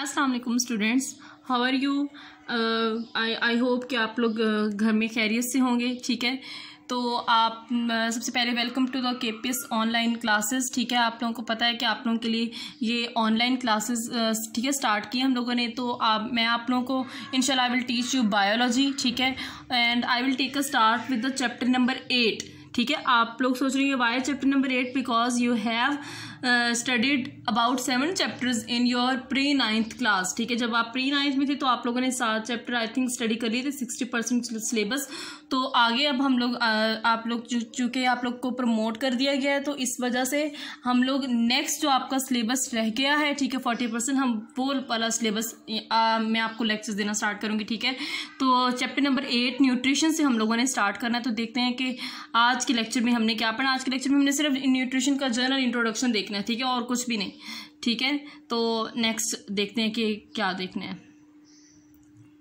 अस्सलाम वालेकुम students, how are you. I hope कि आप लोग घर में खैरियत से होंगे। ठीक है, तो आप सबसे पहले welcome to the KPS online classes. ठीक है, आप लोगों को पता है कि आप लोगों के लिए ये ऑनलाइन क्लासेस ठीक है स्टार्ट की हम लोगों ने। तो मैं आप लोगों को इंशाल्लाह I will teach you biology. ठीक है, and I will take a start with the chapter number 8। ठीक है, आप लोग सोच रहे हैं why chapter number 8, because you have studied about 7 chapters in your pre 9th class. ठीक है, जब आप प्री 9th में थे तो आप लोगों ने 7 चैप्टर आई थिंक स्टडी कर लिए थे, 60% सिलेबस। तो आगे अब हम लोग आप लोग चूँकि आप लोग को प्रमोट कर दिया गया है, तो इस वजह से हम लोग नेक्स्ट जो आपका सिलेबस रह गया है, ठीक है 40%, हम वो वाला सिलेबस मैं आपको लेक्चर्स देना स्टार्ट करूँगी। ठीक है, तो चैप्टर नंबर 8 न्यूट्रिशन से हम लोगों ने स्टार्ट करना है। तो देखते हैं कि आज के लेक्चर में हमने क्या पढ़ा। आज के लेक्चर में हमने सिर्फ न्यूट्रिशन का जनरल इंट्रोडक्शन देखना है, ठीक है, और कुछ भी नहीं। ठीक है, तो नेक्स्ट देखते हैं कि क्या देखना है।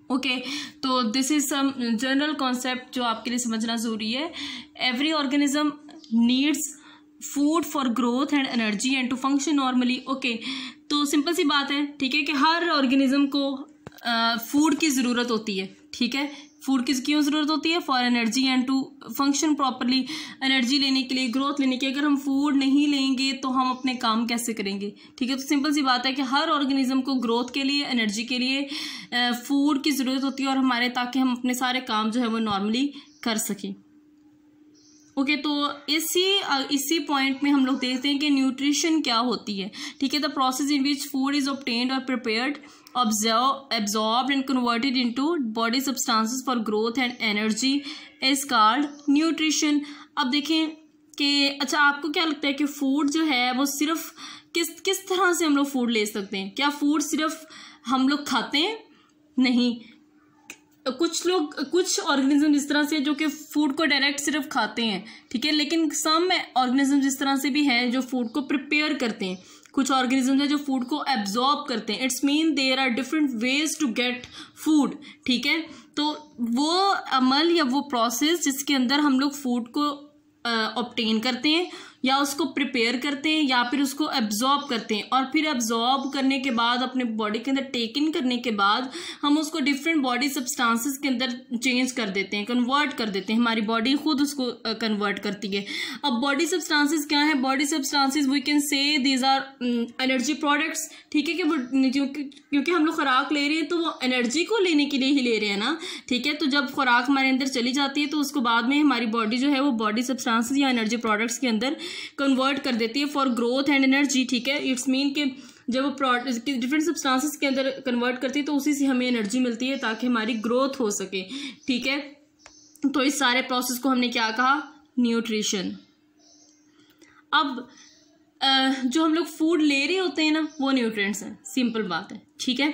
ओके, तो this is some general concept जो आपके लिए समझना ज़रूरी है। Every organism needs food for growth and energy and to function normally. Okay, तो सिंपल सी बात है, ठीक है, कि हर ऑर्गेनिज्म को फूड की ज़रूरत होती है। ठीक है, फूड की क्यों ज़रूरत होती है? For energy and to function properly, energy लेने के लिए, ग्रोथ लेने के लिए। अगर हम फूड नहीं लेंगे तो हम अपने काम कैसे करेंगे? ठीक है, तो सिंपल सी बात है कि हर ऑर्गेनिज्म को ग्रोथ के लिए, एनर्जी के लिए फूड की ज़रूरत होती है, और हमारे ताकि हम अपने सारे काम जो है वो नॉर्मली कर सकें। ओके, तो इसी पॉइंट में हम लोग देखते हैं कि न्यूट्रिशन क्या होती है। ठीक है, the process in which food is obtained और prepared, absorbed and converted into body substances for growth and energy is called nutrition। अब देखें कि अच्छा, आपको क्या लगता है कि फूड जो है वो सिर्फ किस तरह से हम लोग फूड ले सकते हैं? क्या फूड सिर्फ हम लोग खाते हैं? नहीं, कुछ ऑर्गेनिज्म इस तरह से जो कि फूड को डायरेक्ट सिर्फ खाते हैं। ठीक है, लेकिन सम ऑर्गेनिज्म इस तरह से भी हैं जो फूड को प्रिपेयर करते हैं। कुछ ऑर्गेनिज्म है जो फूड को एब्जॉर्ब करते हैं। It's mean there are different ways to get food. ठीक है, तो वो अमल या वो प्रोसेस जिसके अंदर हम लोग फूड को ऑब्टेन करते हैं, या उसको प्रिपेयर करते हैं, या फिर उसको एब्जॉर्ब करते हैं, और फिर एब्जॉर्ब करने के बाद अपने बॉडी के अंदर टेक इन करने के बाद हम उसको डिफरेंट बॉडी सब्सटेंसेस के अंदर चेंज कर देते हैं, कन्वर्ट कर देते हैं। हमारी बॉडी खुद उसको कन्वर्ट करती है। अब बॉडी सब्सटेंसेस क्या है? Body substances we can say these are energy products. ठीक है, कि वो क्योंकि हम लोग खुराक ले रहे हैं तो वो एनर्जी को लेने के लिए ही ले रहे हैं ना। ठीक है, तो जब खुराक हमारे अंदर चली जाती है तो उसको बाद में हमारी बॉडी जो है वो बॉडी सब्सटेंसेस या एनर्जी प्रोडक्ट्स के अंदर कन्वर्ट कर देती है फॉर ग्रोथ एंड एनर्जी। ठीक है, इट्स मीन कि जब वो डिफरेंट सब्सटेंसेस के अंदर कन्वर्ट करती है तो उसी से हमें एनर्जी मिलती है ताकि हमारी ग्रोथ हो सके। ठीक है, तो इस सारे प्रोसेस को हमने क्या कहा? न्यूट्रिशन। अब जो हम लोग फूड ले रहे होते हैं ना, वो न्यूट्रिएंट्स हैं। सिंपल बात है। ठीक है,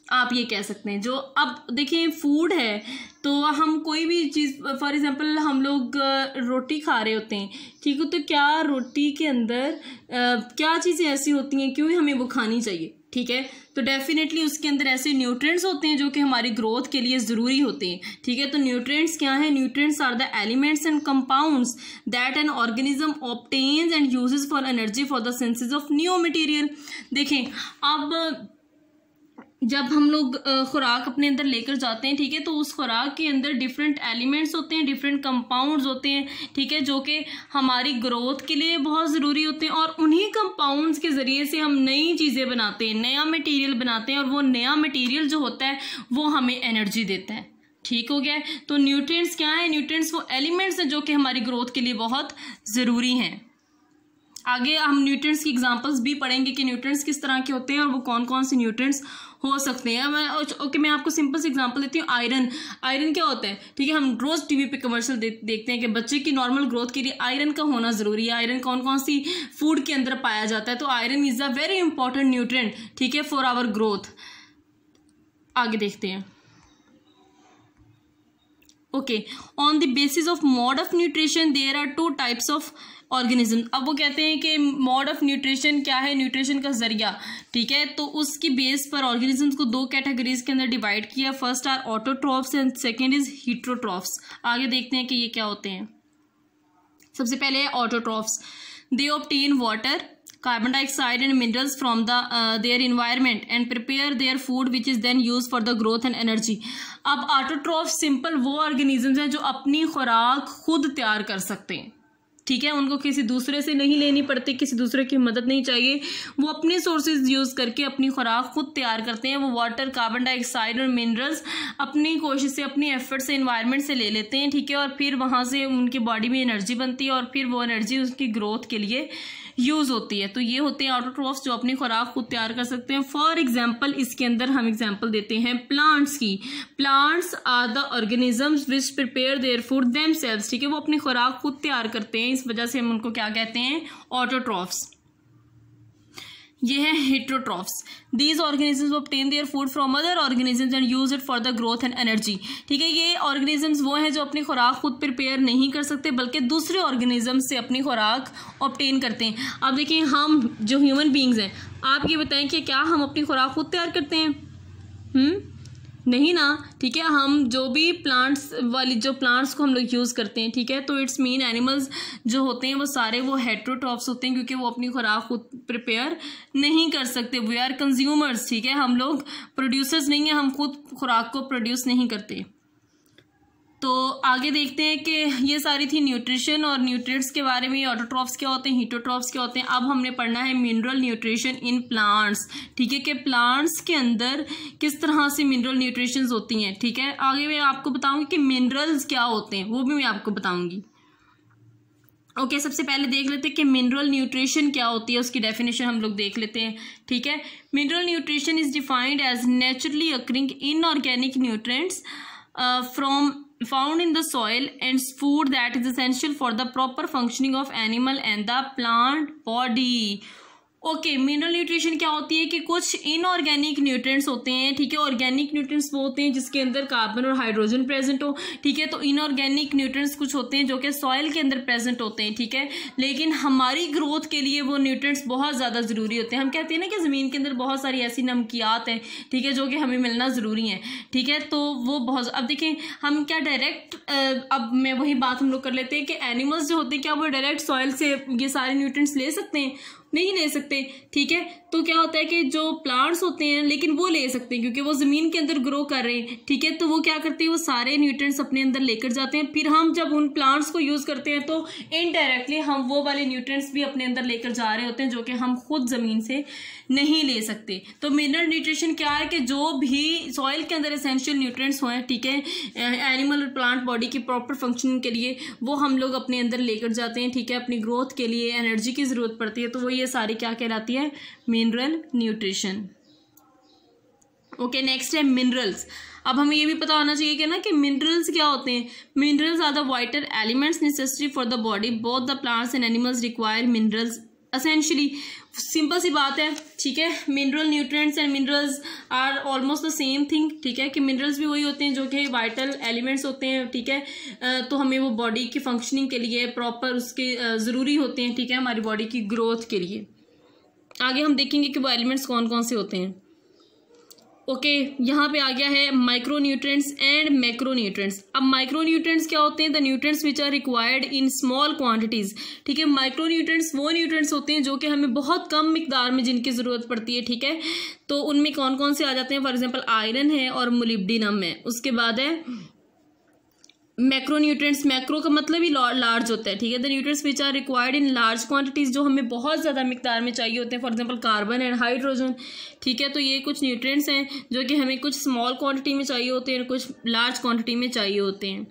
आप ये कह सकते हैं। जो अब देखिए फूड है तो हम कोई भी चीज़, फॉर एग्जांपल हम लोग रोटी खा रहे होते हैं, ठीक है, तो क्या रोटी के अंदर क्या चीज़ें ऐसी होती हैं क्यों हमें वो खानी चाहिए? ठीक है, तो डेफिनेटली उसके अंदर ऐसे न्यूट्रिएंट्स होते हैं जो कि हमारी ग्रोथ के लिए ज़रूरी होते हैं। ठीक है, तो न्यूट्रिएंट्स क्या है? Nutrients are the elements and compounds that an organism obtains and uses for energy for the synthesis of new material. देखें, अब जब हम लोग खुराक अपने अंदर लेकर जाते हैं, ठीक है, तो उस खुराक के अंदर डिफरेंट एलिमेंट्स होते हैं, डिफरेंट कंपाउंड्स होते हैं। ठीक है, जो कि हमारी ग्रोथ के लिए बहुत ज़रूरी होते हैं, और उन्हीं कंपाउंड्स के ज़रिए से हम नई चीज़ें बनाते हैं, नया मटेरियल बनाते हैं, और वो नया मटेरियल जो होता है वो हमें एनर्जी देता है। ठीक हो गया? तो न्यूट्रिएंट्स क्या है? न्यूट्रिएंट्स वो एलिमेंट्स हैं जो कि हमारी ग्रोथ के लिए बहुत ज़रूरी हैं। आगे हम न्यूट्रिएंट्स की एग्जांपल्स भी पढ़ेंगे कि न्यूट्रिएंट्स किस तरह के होते हैं और वो कौन कौन से न्यूट्रिएंट्स हो सकते हैं। मैं आपको सिंपल से एग्जांपल देती हूँ। आयरन क्या होता है? ठीक है, हम रोज़ टीवी पे कमर्शियल देखते हैं कि बच्चे की नॉर्मल ग्रोथ के लिए आयरन का होना ज़रूरी है। आयरन कौन कौन सी फूड के अंदर पाया जाता है? तो iron is a very important nutrient, ठीक है, फॉर आवर ग्रोथ। आगे देखते हैं। Okay, on the basis of mode of nutrition there are 2 types of organism. अब वो कहते हैं कि मोड ऑफ न्यूट्रिशन क्या है? न्यूट्रिशन का जरिया। ठीक है, तो उसकी बेस पर ऑर्गेनिजम्स को 2 कैटेगरीज के अंदर डिवाइड किया। First are autotrophs and second is heterotrophs. आगे देखते हैं कि ये क्या होते हैं। सबसे पहले है autotrophs. They obtain water carbon dioxide and minerals from the their environment and prepare their food which is then use for the growth and energy. अब ऑटोट्रॉफ सिंपल वो ऑर्गेनिजम्स हैं जो अपनी खुराक खुद तैयार कर सकते हैं, ठीक है, उनको किसी दूसरे से नहीं लेनी पड़ती, किसी दूसरे की मदद नहीं चाहिए, वो अपने सोर्सेज यूज़ करके अपनी खुराक खुद तैयार करते हैं। वो वाटर, कार्बन डाइऑक्साइड और मिनरल्स अपनी कोशिश से, अपनी एफर्ट से, एनवायरनमेंट से ले लेते हैं, ठीक है, और फिर वहाँ से उनकी बॉडी में एनर्जी बनती है और फिर वो एनर्जी उसकी ग्रोथ के लिए यूज़ होती है। तो ये होते हैं ऑटोट्रॉफ्स जो अपनी खुराक खुद तैयार कर सकते हैं। फॉर एग्जाम्पल इसके अंदर हम एग्जाम्पल देते हैं प्लांट्स की। Plants are the organisms which prepare their food themselves, ठीक है, वो अपनी खुराक खुद तैयार करते हैं, इस वजह से हम उनको क्या कहते हैं, ऑटोट्रॉफ्स। ये है heterotrophs. These organisms obtain their food from other organisms and use it for the growth and energy, ठीक है, ये ऑर्गेनिजम्स वो हैं जो अपनी खुराक खुद प्रिपेयर नहीं कर सकते बल्कि दूसरे ऑर्गेनिजम्स से अपनी खुराक ऑब्टेन करते हैं। अब देखिए हम जो ह्यूमन बींग्स हैं, आप ये बताएं कि क्या हम अपनी खुराक खुद तैयार करते हैं? नहीं ना, ठीक है, हम जो भी प्लांट्स को हम लोग यूज़ करते हैं, ठीक है, तो इट्स मीन एनिमल्स जो होते हैं वो सारे वो हेट्रोट्रॉफ्स होते हैं क्योंकि वो अपनी खुराक खुद प्रिपेयर नहीं कर सकते। वी आर कंज्यूमर्स, ठीक है, हम लोग प्रोड्यूसर्स नहीं हैं, हम खुद खुराक को प्रोड्यूस नहीं करते। तो आगे देखते हैं कि ये सारी थी न्यूट्रिशन और न्यूट्रिएंट्स के बारे में, ऑटोट्रॉफ्स क्या होते हैं, हेट्रोट्रॉफ्स क्या होते हैं। अब हमने पढ़ना है मिनरल न्यूट्रिशन इन प्लांट्स, ठीक है, कि प्लांट्स के अंदर किस तरह से मिनरल न्यूट्रिशंस होती हैं, ठीक है। आगे मैं आपको बताऊंगी कि मिनरल्स क्या होते हैं, वो भी मैं आपको बताऊंगी। ओके, सबसे पहले देख लेते हैं कि मिनरल न्यूट्रिशन क्या होती है, उसकी डेफिनेशन हम लोग देख लेते हैं, ठीक है। Mineral nutrition is defined as naturally occurring inorganic nutrients found in the soil and food that is essential for the proper functioning of animal and the plant body। Okay, mineral nutrition क्या होती है कि कुछ inorganic nutrients होते हैं, ठीक है। Organic nutrients वो होते हैं जिसके अंदर कार्बन और हाइड्रोजन प्रेजेंट हो, ठीक है। तो इनऑर्गेनिक न्यूट्रिएंट्स कुछ होते हैं जो कि सॉइल के अंदर प्रेजेंट होते हैं, ठीक है, लेकिन हमारी ग्रोथ के लिए वो न्यूट्रिएंट्स बहुत ज़्यादा ज़रूरी होते हैं। हम कहते हैं ना कि ज़मीन के अंदर बहुत सारी ऐसी नमकियात हैं, ठीक है, जो कि हमें मिलना ज़रूरी है, ठीक है, तो वो बहुत। अब देखें हम क्या डायरेक्ट, अब मैं वही बात हम लोग कर लेते हैं कि एनिमल्स जो होते हैं क्या वो डायरेक्ट सॉइल से ये सारे न्यूट्रिएंट्स ले सकते हैं? नहीं ले सकते, ठीक है। तो क्या होता है कि जो प्लांट्स होते हैं लेकिन वो ले सकते हैं क्योंकि वो ज़मीन के अंदर ग्रो कर रहे हैं, ठीक है, तो वो क्या करते हैं, वो सारे न्यूट्रिएंट्स अपने अंदर लेकर जाते हैं। फिर हम जब उन प्लांट्स को यूज़ करते हैं तो इनडायरेक्टली हम वो वाले न्यूट्रिएंट्स भी अपने अंदर लेकर जा रहे होते हैं जो कि हम खुद ज़मीन से नहीं ले सकते। तो मिनरल न्यूट्रिशन क्या है कि जो भी सॉइल के अंदर एसेंशियल न्यूट्रिएंट्स हों, ठीक है, एनिमल और प्लांट बॉडी की प्रॉपर फंक्शनिंग के लिए वो हम लोग अपने अंदर लेकर जाते हैं, ठीक है। अपनी ग्रोथ के लिए एनर्जी की ज़रूरत पड़ती है, तो वो ये सारी क्या कहलाती है, मिनरल न्यूट्रिशन। ओके, नेक्स्ट है मिनरल्स। अब हमें ये भी पता होना चाहिए कि ना कि मिनरल्स क्या होते हैं। Minerals are the vital elements necessary for the body, both the plants and animals require minerals essentially. Simple सी बात है, ठीक है, mineral nutrients and minerals are almost the same thing, ठीक है, कि मिनरल्स भी वही होते हैं जो कि वाइटल एलिमेंट्स होते हैं, ठीक है, तो हमें वो बॉडी की फंक्शनिंग के लिए प्रॉपर उसके ज़रूरी होते हैं, ठीक है, हमारी बॉडी की ग्रोथ के लिए। आगे हम देखेंगे कि वो एलिमेंट्स कौन कौन से होते हैं। ओके, यहाँ पे आ गया है micro nutrients and macro nutrients. अब माइक्रो न्यूट्रिएंट्स क्या होते हैं, the nutrients which are required in small quantities, ठीक है। माइक्रो न्यूट्रिएंट्स वो न्यूट्रिएंट्स होते हैं जो कि हमें बहुत कम मिकदार में जिनकी ज़रूरत पड़ती है, ठीक है। तो उनमें कौन कौन से आ जाते हैं, फॉर एग्जाम्पल आयरन है और मोलिब्डेनम है। उसके बाद है मैक्रो न्यूट्रिएंट्स, मैक्रो का मतलब ही लार्ज होता है, ठीक है। The nutrients which are required in large quantities, जो हमें बहुत ज़्यादा मिकदार में चाहिए होते हैं, for example carbon and hydrogen, ठीक है। तो ये कुछ न्यूट्रिएंट्स हैं जो कि हमें कुछ स्मॉल क्वांटिटी में चाहिए होते हैं, कुछ लार्ज क्वांटिटी में चाहिए होते हैं।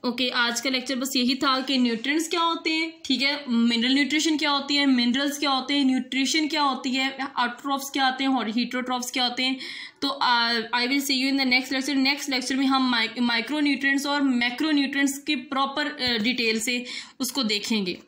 ओके, आज का लेक्चर बस यही था कि न्यूट्रिएंट्स क्या होते हैं, ठीक है, मिनरल न्यूट्रिशन क्या होती है, मिनरल्स क्या होते हैं, न्यूट्रिशन क्या होती है, ऑटोट्रॉफ्स क्या होते हैं और हेट्रोट्रॉफ्स क्या होते हैं। तो I will see you in the next lecture. Next lecture में हम माइक्रो न्यूट्रिएंट्स और मैक्रो न्यूट्रिएंट्स की प्रॉपर डिटेल से उसको देखेंगे।